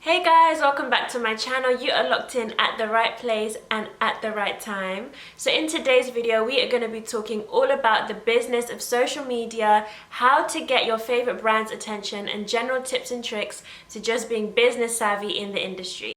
Hey guys, welcome back to my channel. You are locked in at the right place and at the right time. So in today's video, we are going to be talking all about the business of social media, how to get your favorite brand's attention, and general tips and tricks to just being business savvy in the industry.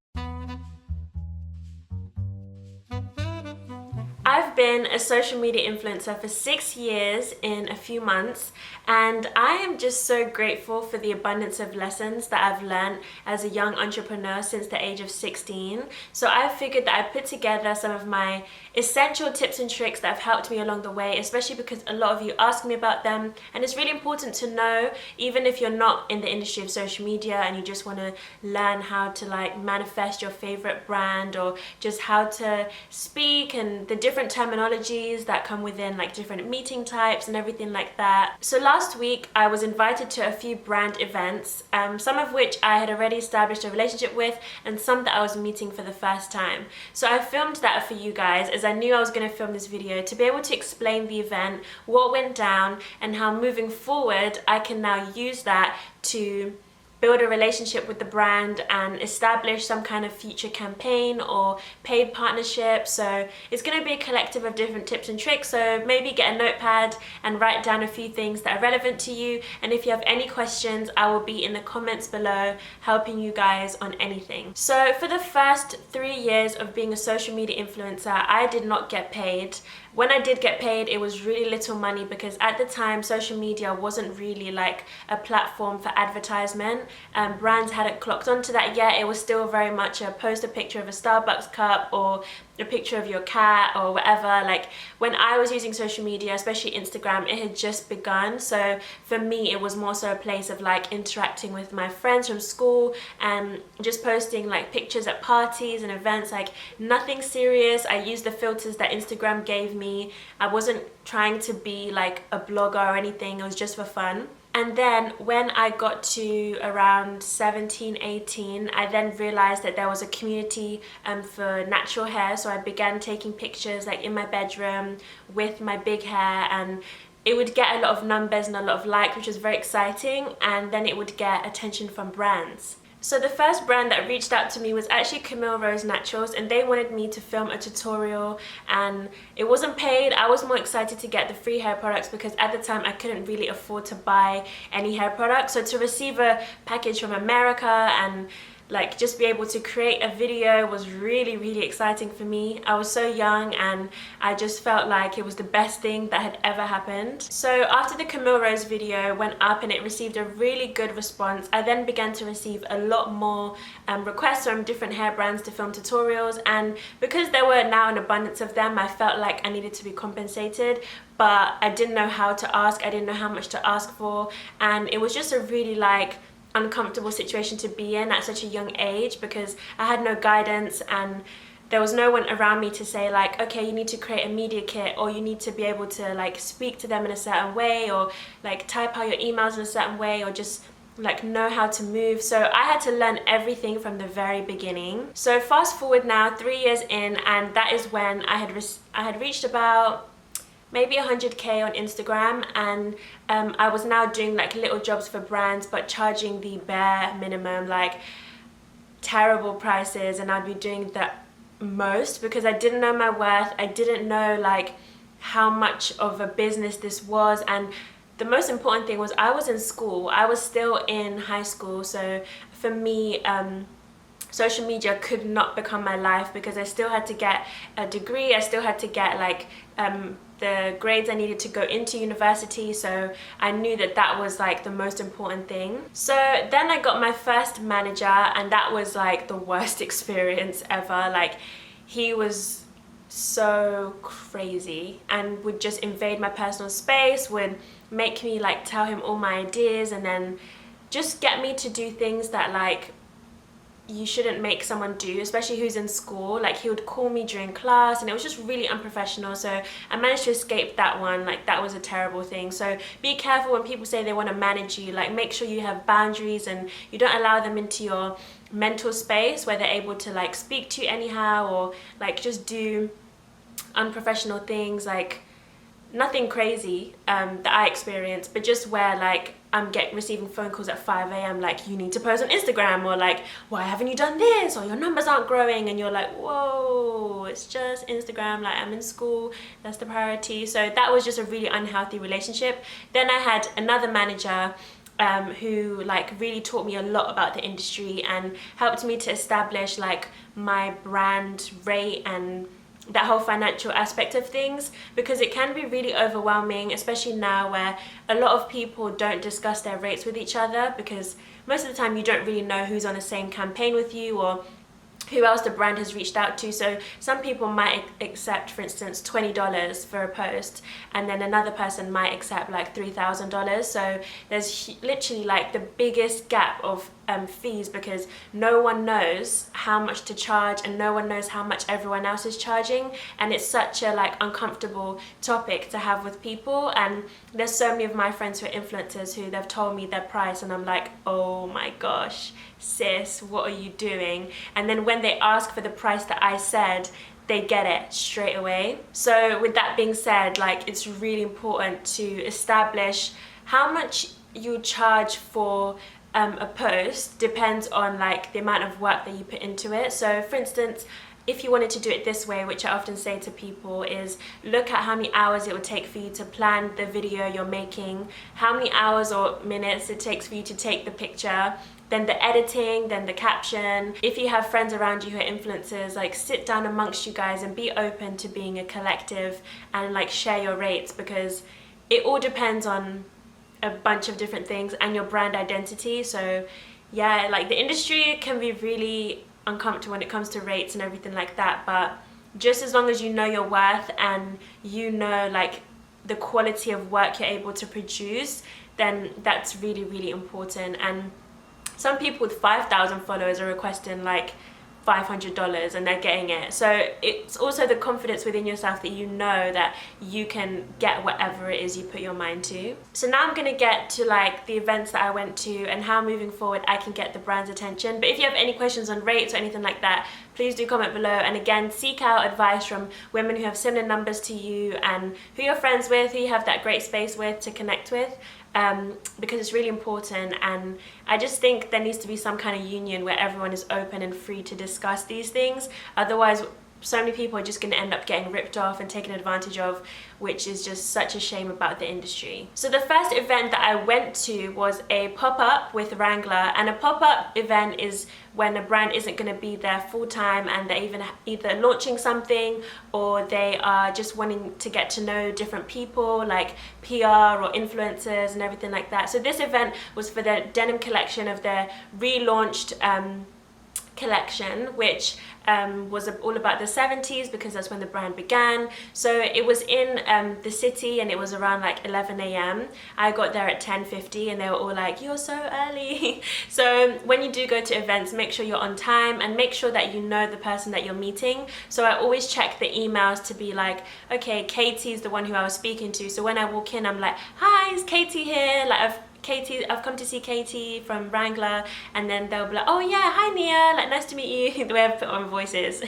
I've been a social media influencer for 6 years in a few months, and I am just so grateful for the abundance of lessons that I've learned as a young entrepreneur since the age of 16. So I figured that I'd put together some of my essential tips and tricks that have helped me along the way, especially because a lot of you ask me about them, and it's really important to know, even if you're not in the industry of social media and you just want to learn how to manifest your favorite brand, or just how to speak and the different terminologies that come within different meeting types and everything like that. So last week I was invited to a few brand events, some of which I had already established a relationship with and some that I was meeting for the first time. So I filmed that for you guys, as I knew I was going to film this video to be able to explain the event, what went down, and how moving forward I can now use that to build a relationship with the brand and establish some kind of future campaign or paid partnership. So it's going to be a collective of different tips and tricks, so maybe get a notepad and write down a few things that are relevant to you, and if you have any questions, I will be in the comments below helping you guys on anything. So for the first 3 years of being a social media influencer, I did not get paid. When I did get paid, it was really little money, because at the time social media wasn't really like a platform for advertisement. Brands hadn't clocked onto that yet. It was still very much post a picture of a Starbucks cup or a picture of your cat or whatever. Like when I was using social media, especially Instagram, it had just begun. So for me, it was more so a place of interacting with my friends from school and just posting pictures at parties and events, nothing serious. I used the filters that Instagram gave me. I wasn't trying to be a blogger or anything. It was just for fun. And then when I got to around 17, 18, I then realized that there was a community for natural hair. So I began taking pictures in my bedroom with my big hair, and it would get a lot of numbers and a lot of likes, which was very exciting. And then it would get attention from brands. So the first brand that reached out to me was actually Camille Rose Naturals, and they wanted me to film a tutorial, and it wasn't paid. I was more excited to get the free hair products because at the time I couldn't really afford to buy any hair products. So to receive a package from America and just be able to create a video was really, really exciting for me. I was so young and I just felt like it was the best thing that had ever happened. So after the Camille Rose video went up and it received a really good response, I then began to receive a lot more requests from different hair brands to film tutorials, and because there were now an abundance of them, I felt like I needed to be compensated, but I didn't know how to ask. I didn't know how much to ask for, and it was just a really uncomfortable situation to be in at such a young age, because I had no guidance and there was no one around me to say okay, you need to create a media kit, or you need to be able to speak to them in a certain way, or type out your emails in a certain way, or just know how to move. So I had to learn everything from the very beginning. So fast forward now 3 years in, and that is when I had reached about maybe 100k on Instagram, and I was now doing little jobs for brands, but charging the bare minimum, terrible prices, and I'd be doing the most because I didn't know my worth. I didn't know how much of a business this was, and the most important thing was I was in school. I was still in high school, so for me social media could not become my life, because I still had to get a degree. I still had to get the grades I needed to go into university, so I knew that that was the most important thing. So then I got my first manager, and that was the worst experience ever. He was so crazy and would just invade my personal space, would make me tell him all my ideas, and then just get me to do things that you shouldn't make someone do, especially who's in school. He would call me during class, and it was just really unprofessional. So I managed to escape that one. That was a terrible thing. So be careful when people say they want to manage you. Make sure you have boundaries and you don't allow them into your mental space where they're able to speak to you anyhow, or just do unprofessional things. nothing crazy that I experienced, but just where like I'm receiving phone calls at 5 a.m. like, you need to post on Instagram, or like, why haven't you done this, or your numbers aren't growing, and you're like, whoa, it's just Instagram, like I'm in school, that's the priority. So that was just a really unhealthy relationship. Then I had another manager who like really taught me a lot about the industry and helped me to establish like my brand rate and that whole financial aspect of things, because it can be really overwhelming, especially now where a lot of people don't discuss their rates with each other, because most of the time you don't really know who's on the same campaign with you or who else the brand has reached out to. So some people might accept, for instance, $20 for a post, and then another person might accept like $3,000. So there's literally like the biggest gap of fees, because no one knows how much to charge and no one knows how much everyone else is charging, and it's such a like uncomfortable topic to have with people. And there's so many of my friends who are influencers who they've told me their price and I'm like, oh my gosh, sis, what are you doing? And then when they ask for the price that I said, they get it straight away. So with that being said, like, it's really important to establish how much you charge for a post depends on like the amount of work that you put into it. So for instance, if you wanted to do it this way, which I often say to people, is look at how many hours it would take for you to plan the video you're making, how many hours or minutes it takes for you to take the picture, then the editing, then the caption. If you have friends around you who are influencers, like sit down amongst you guys and be open to being a collective and like share your rates, because it all depends on a bunch of different things and your brand identity. So yeah, like the industry can be really uncomfortable when it comes to rates and everything like that, but just as long as you know your worth and you know like the quality of work you're able to produce, then that's really, really important. And some people with 5,000 followers are requesting like $500 and they're getting it. So it's also the confidence within yourself that you know that you can get whatever it is you put your mind to. So now I'm gonna get to like the events that I went to and how moving forward I can get the brand's attention. But if you have any questions on rates or anything like that, please do comment below. And again, seek out advice from women who have similar numbers to you and who you're friends with, who you have that great space with to connect with. Because it's really important, and I just think there needs to be some kind of union where everyone is open and free to discuss these things. Otherwise, so many people are just going to end up getting ripped off and taken advantage of, which is just such a shame about the industry. So the first event that I went to was a pop-up with Wrangler, and a pop-up event is when a brand isn't going to be there full-time and they're either launching something or they are just wanting to get to know different people like PR or influencers and everything like that. So this event was for the denim collection of their relaunched collection, which was all about the 70s, because that's when the brand began. So it was in the city and it was around like 11 a.m. I got there at 10:50 and they were all like, you're so early. So when you do go to events, make sure you're on time and make sure that you know the person that you're meeting. So I always check the emails to be like, okay, Katie's the one who I was speaking to. So when I walk in, I'm like, hi, is Katie here? Like, I've come to see Katie from Wrangler, and then they'll be like, oh yeah, hi Nia, like nice to meet you, the way I've put on voices.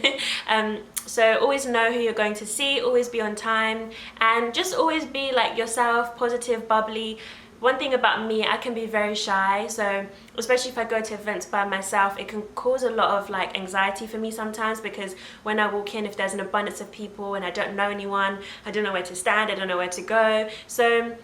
So always know who you're going to see, always be on time, and just always be like yourself, positive, bubbly. One thing about me, I can be very shy, so especially if I go to events by myself, it can cause a lot of like anxiety for me sometimes, because when I walk in, if there's an abundance of people and I don't know anyone, I don't know where to stand, I don't know where to go. So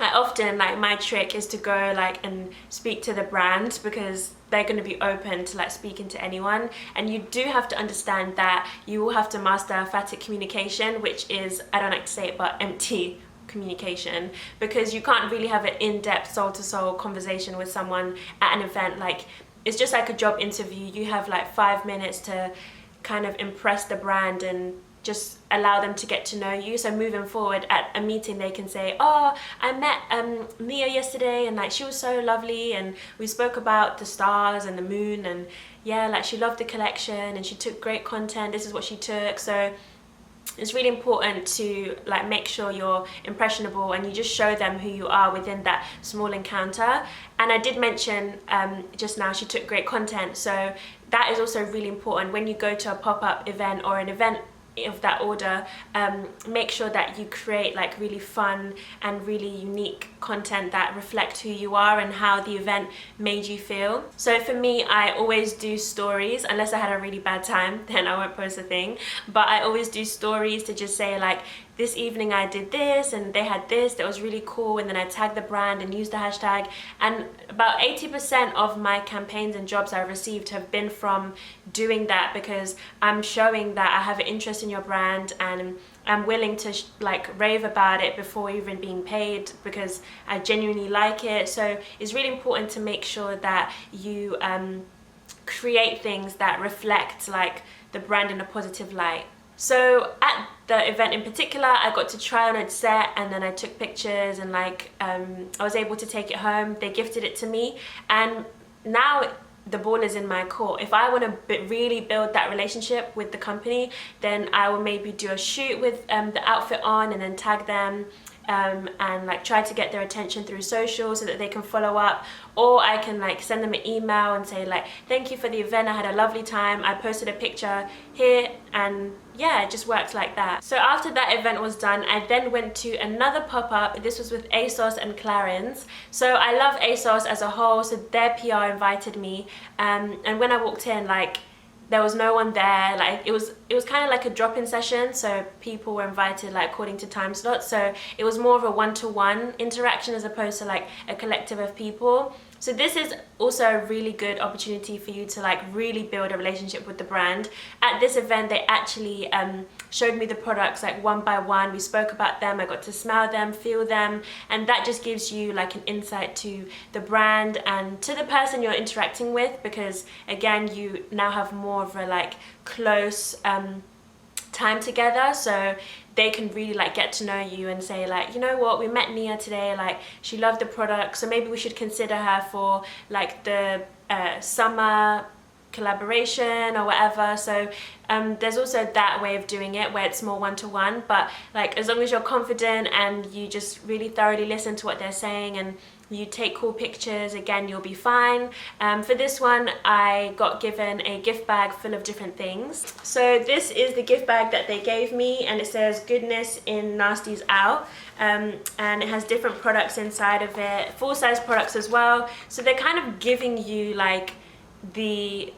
I often, like, my trick is to go like and speak to the brand, because they're going to be open to like speaking to anyone. And you do have to understand that you will have to master emphatic communication, which is, I don't like to say it, but empty communication, because you can't really have an in-depth soul-to-soul conversation with someone at an event. Like, it's just like a job interview. You have like 5 minutes to kind of impress the brand and just allow them to get to know you. So moving forward at a meeting, they can say, oh, I met Mia yesterday and like she was so lovely and we spoke about the stars and the moon, and yeah, like she loved the collection and she took great content, this is what she took. So it's really important to like make sure you're impressionable and you just show them who you are within that small encounter. And I did mention just now she took great content, so that is also really important when you go to a pop-up event or an event of that order, make sure that you create like really fun and really unique content that reflect who you are and how the event made you feel. So for me, I always do stories, unless I had a really bad time, then I won't post a thing. But I always do stories to just say like, this evening I did this and they had this that was really cool, and then I tag the brand and use the hashtag. And about 80% of my campaigns and jobs I've received have been from doing that, because I'm showing that I have an interest in your brand and I'm willing to like rave about it before even being paid, because I genuinely like it. So it's really important to make sure that you create things that reflect like the brand in a positive light. So at the event in particular, I got to try on a set, and then I took pictures, and like I was able to take it home. They gifted it to me, and now the ball is in my court. If I want to really build that relationship with the company, then I will maybe do a shoot with the outfit on and then tag them, and like try to get their attention through social so that they can follow up. Or I can like send them an email and say like, thank you for the event, I had a lovely time, I posted a picture here, and yeah, it just worked like that. So after that event was done, I then went to another pop-up. This was with ASOS and Clarins. So I love ASOS as a whole, so their PR invited me, and when I walked in, like there was no one there. Like it was kind of like a drop-in session, so people were invited like according to time slots. So it was more of a one-to-one interaction as opposed to like a collective of people. So this is also a really good opportunity for you to like really build a relationship with the brand. At this event, they actually showed me the products like one by one. We spoke about them, I got to smell them, feel them, and that just gives you like an insight to the brand and to the person you're interacting with, because again, you now have more of a like close time together, so they can really like get to know you and say like, you know what, we met Nia today, like she loved the product, so maybe we should consider her for like the summer collaboration or whatever. So there's also that way of doing it where it's more one-to-one, but like as long as you're confident and you just really thoroughly listen to what they're saying and you take cool pictures, again, you'll be fine. For this one, I got given a gift bag full of different things. So this is the gift bag that they gave me, and it says goodness in, nasties out. And it has different products inside of it, full-size products as well. So they're kind of giving you like the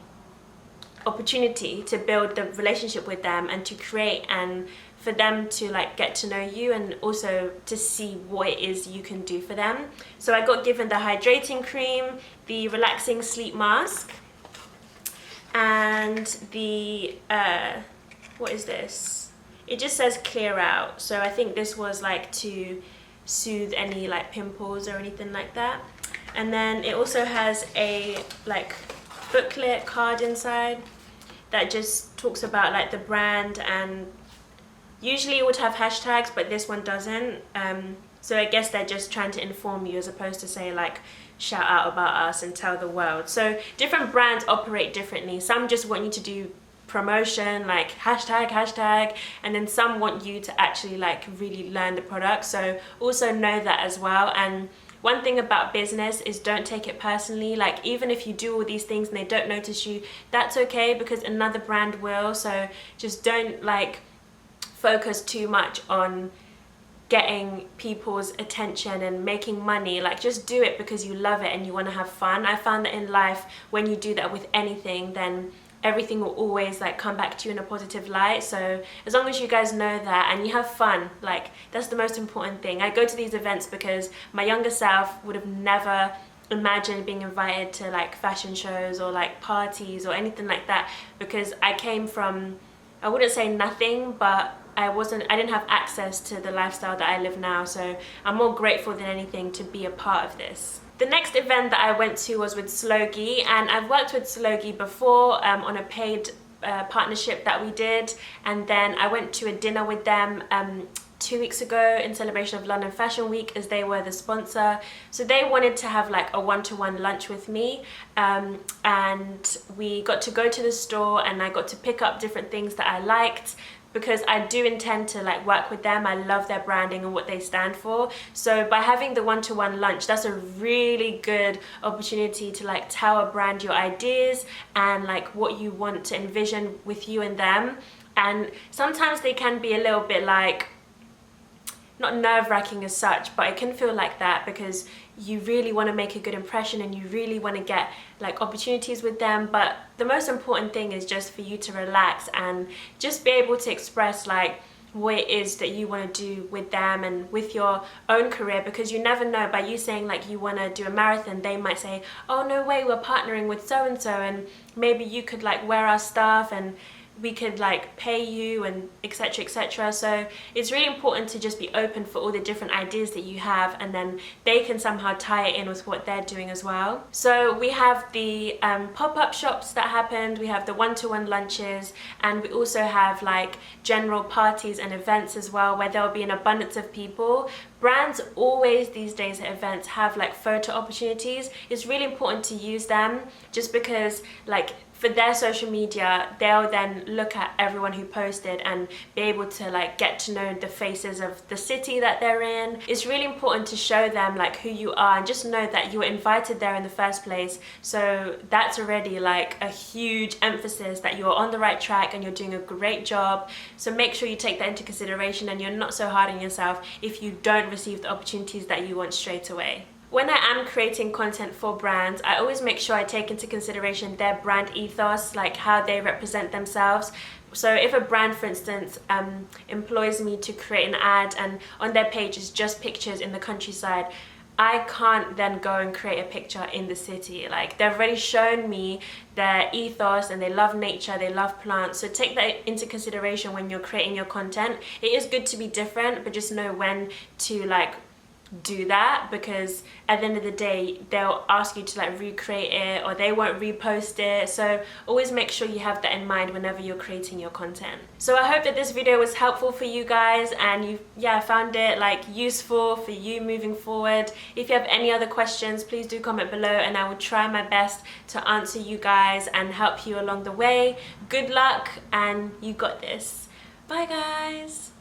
opportunity to build the relationship with them and to create, and for them to like get to know you, and also to see what it is you can do for them. So I got given the hydrating cream, the relaxing sleep mask, and the what is this? It just says clear out. So I think this was like to soothe any like pimples or anything like that. And then it also has a like booklet card inside that just talks about like the brand, and usually it would have hashtags, but this one doesn't. So I guess they're just trying to inform you as opposed to say like shout out about us and tell the world. So different brands operate differently. Some just want you to do promotion like hashtag, and then some want you to actually like really learn the product. So also know that as well. And one thing about business is don't take it personally. Like even if you do all these things and they don't notice you, that's okay, because another brand will. So just don't like focus too much on getting people's attention and making money. Like just do it because you love it and you want to have fun. I found that in life, when you do that with anything, then everything will always like come back to you in a positive light. So as long as you guys know that and you have fun, like that's the most important thing. I go to these events because my younger self would have never imagined being invited to like fashion shows or like parties or anything like that, because I came from, I wouldn't say nothing, but I didn't have access to the lifestyle that I live now. So I'm more grateful than anything to be a part of this. The next event that I went to was with Slogi, and I've worked with Slogi before on a paid partnership that we did, and then I went to a dinner with them 2 weeks ago in celebration of London Fashion Week, as they were the sponsor. So they wanted to have like a one-to-one lunch with me, and we got to go to the store and I got to pick up different things that I liked, because I do intend to like work with them. I love their branding and what they stand for. So by having the one-to-one lunch, that's a really good opportunity to like tell a brand your ideas and like what you want to envision with you and them. And sometimes they can be a little bit like, not nerve-wracking as such, but it can feel like that because you really want to make a good impression and you really want to get like opportunities with them. But the most important thing is just for you to relax and just be able to express like what it is that you want to do with them and with your own career, because you never know, by you saying like you want to do a marathon, they might say, oh no way, we're partnering with so and so, and maybe you could like wear our stuff and we could like pay you, and etc, etc. So it's really important to just be open for all the different ideas that you have, and then they can somehow tie it in with what they're doing as well. So we have the pop-up shops that happened, we have the one-to-one lunches, and we also have like general parties and events as well, where there'll be an abundance of people. Brands always these days at events have like photo opportunities. It's really important to use them, just because like for their social media, they'll then look at everyone who posted and be able to like get to know the faces of the city that they're in. It's really important to show them like who you are, and just know that you were invited there in the first place. So that's already like a huge emphasis that you're on the right track and you're doing a great job. So make sure you take that into consideration and you're not so hard on yourself if you don't receive the opportunities that you want straight away. When I am creating content for brands, I always make sure I take into consideration their brand ethos, like how they represent themselves. So if a brand, for instance, employs me to create an ad and on their page is just pictures in the countryside, I can't then go and create a picture in the city. Like, they've already shown me their ethos and they love nature, they love plants. So take that into consideration when you're creating your content. It is good to be different, but just know when to like do that, because at the end of the day they'll ask you to like recreate it or they won't repost it. So always make sure you have that in mind whenever you're creating your content. So I hope that this video was helpful for you guys and you found it like useful for you moving forward. If you have any other questions, please do comment below and I will try my best to answer you guys and help you along the way. Good luck and you got this. Bye guys.